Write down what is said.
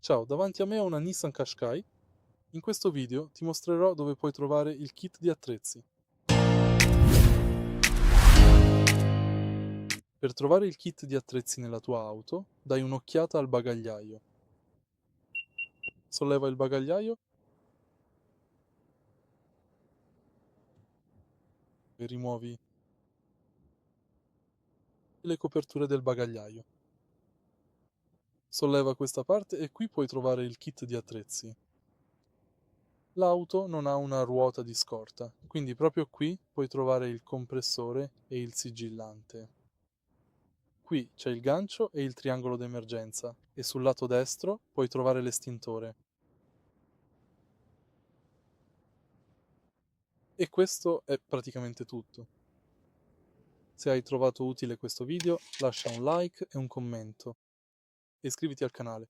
Ciao, davanti a me ho una Nissan Qashqai. In questo video ti mostrerò dove puoi trovare il kit di attrezzi. Per trovare il kit di attrezzi nella tua auto, dai un'occhiata al bagagliaio. Solleva il bagagliaio e rimuovi le coperture del bagagliaio. Solleva questa parte e qui puoi trovare il kit di attrezzi. L'auto non ha una ruota di scorta, quindi proprio qui puoi trovare il compressore e il sigillante. Qui c'è il gancio e il triangolo d'emergenza e sul lato destro puoi trovare l'estintore. E questo è praticamente tutto. Se hai trovato utile questo video, lascia un like e un commento e iscriviti al canale.